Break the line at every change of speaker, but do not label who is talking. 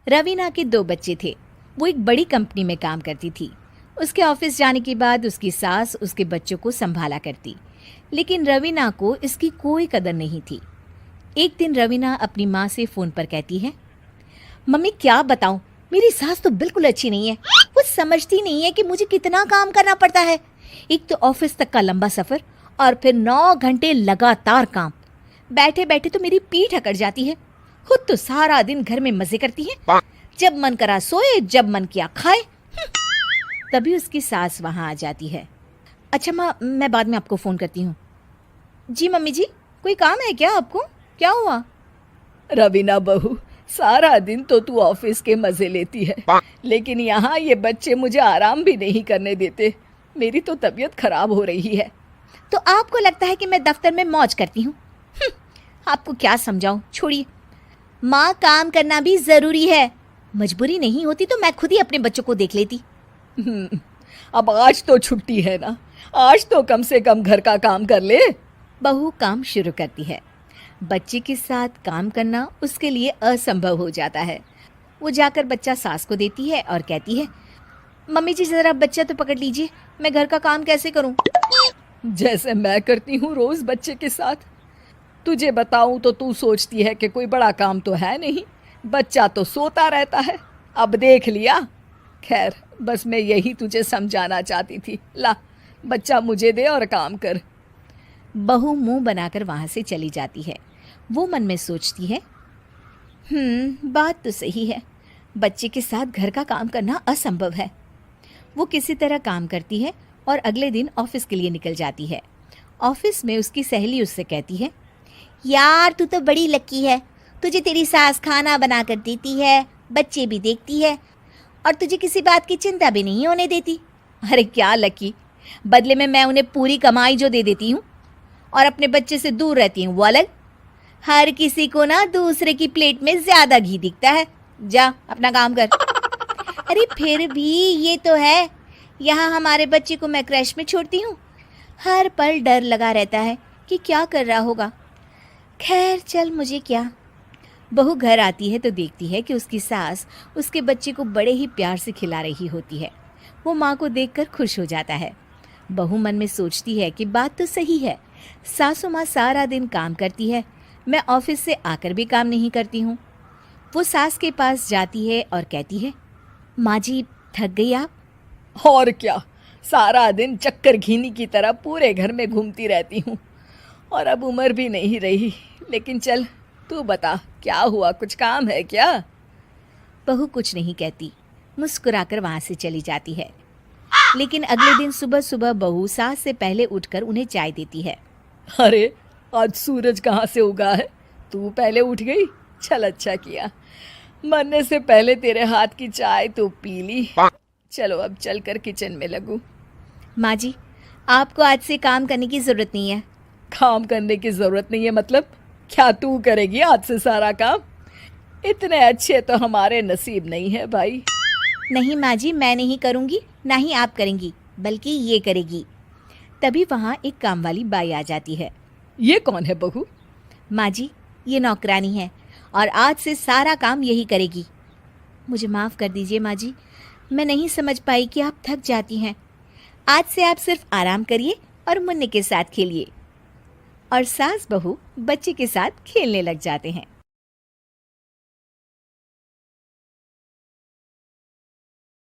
रवीना के 2 बच्चे थे। वो एक बड़ी कंपनी में काम करती थी। उसके ऑफिस जाने के बाद उसकी सास उसके बच्चों को संभाला करती, लेकिन रवीना को इसकी कोई कदर नहीं थी। एक दिन रवीना अपनी माँ से फ़ोन पर कहती है, मम्मी क्या बताऊं, मेरी सास तो बिल्कुल अच्छी नहीं है। वो समझती नहीं है कि मुझे कितना काम करना पड़ता है। एक तो ऑफिस तक का लंबा सफ़र और फिर 9 घंटे लगातार काम। बैठे बैठे तो मेरी पीठ अकड़ जाती है। खुद तो सारा दिन घर में मजे करती है, जब मन करा सोए, जब मन किया खाए। तभी उसकी सास वहां आ जाती है। अच्छा माँ, मैं बाद में आपको फ़ोन करती हूँ। जी मम्मी जी, कोई काम है क्या आपको? क्या हुआ?
रवीना बहू, सारा दिन तो तू ऑफिस के मजे लेती है, लेकिन यहाँ ये बच्चे मुझे आराम भी नहीं करने देते। मेरी तो तबीयत खराब हो रही है।
तो आपको लगता है कि मैं दफ्तर में मौज करती हूँ? आपको क्या समझाऊं, छोड़िए। माँ, काम करना भी ज़रूरी है। मजबूरी नहीं होती तो मैं खुद ही अपने बच्चों को देख लेती।
अब आज तो छुट्टी है ना, आज तो कम से कम घर का काम कर ले।
बहू काम शुरू करती है। बच्चे के साथ काम करना उसके लिए असंभव हो जाता है। वो जाकर बच्चा सास को देती है और कहती है, मम्मी जी ज़रा बच्चा तो पकड़ लीजिए, मैं घर का काम कैसे करूं?
जैसे मैं करती हूँ रोज बच्चे के साथ। तुझे बताऊं तो तू सोचती है कि कोई बड़ा काम तो है नहीं, बच्चा तो सोता रहता है। अब देख लिया। खैर, बस मैं यही तुझे समझाना चाहती थी। ला, बच्चा मुझे दे और काम कर।
बहू मुंह बनाकर वहां से चली जाती है। वो मन में सोचती है, बात तो सही है, बच्चे के साथ घर का काम करना असंभव है। वो किसी तरह काम करती है और अगले दिन ऑफिस के लिए निकल जाती है। ऑफिस में उसकी सहेली उससे कहती है, यार तू तो बड़ी लकी है, तुझे तेरी सास खाना बना कर देती है, बच्चे भी देखती है और तुझे किसी बात की चिंता भी नहीं होने देती। अरे क्या लकी, बदले में मैं उन्हें पूरी कमाई जो दे देती हूँ और अपने बच्चे से दूर रहती हूँ वो अलग। हर किसी को ना दूसरे की प्लेट में ज्यादा घी दिखता है। जा अपना काम कर। अरे फिर भी ये तो है, यहाँ हमारे बच्चे को मैं क्रैश में छोड़ती हूँ, हर पल डर लगा रहता है कि क्या कर रहा होगा। खैर चल, मुझे क्या। बहू घर आती है तो देखती है कि उसकी सास उसके बच्चे को बड़े ही प्यार से खिला रही होती है। वो माँ को देखकर खुश हो जाता है। बहू मन में सोचती है कि बात तो सही है, सासू माँ सारा दिन काम करती है, मैं ऑफिस से आकर भी काम नहीं करती हूँ। वो सास के पास जाती है और कहती है, माँ जी थक गई आप?
और क्या, सारा दिन चक्कर घीनी की तरह पूरे घर में घूमती रहती हूँ और अब उम्र भी नहीं रही। लेकिन चल तू बता, क्या हुआ, कुछ काम है क्या?
बहू कुछ नहीं कहती, मुस्कुराकर वहाँ से चली जाती है। लेकिन अगले दिन सुबह सुबह बहू सास से पहले उठकर उन्हें चाय देती है।
अरे आज सूरज कहाँ से उगा है, तू पहले उठ गई। चल अच्छा किया, मरने से पहले तेरे हाथ की चाय तो पी ली। चलो अब चलकर किचन में लगूं।
माँ जी, आपको आज से काम करने की ज़रूरत नहीं है।
काम करने की ज़रूरत नहीं है मतलब? क्या तू करेगी आज से सारा काम? इतने अच्छे तो हमारे नसीब नहीं है भाई।
नहीं माँ जी, मैं नहीं करूँगी, ना ही आप करेंगी, बल्कि ये करेगी। तभी वहाँ एक काम वाली बाई आ जाती है।
ये कौन है बहू?
माँ जी, ये नौकरानी है और आज से सारा काम यही करेगी। मुझे माफ़ कर दीजिए माँ जी, मैं नहीं समझ पाई कि आप थक जाती हैं। आज से आप सिर्फ आराम करिए और मुन्ने के साथ खेलिए। और सास बहू बच्चे के साथ खेलने लग जाते हैं।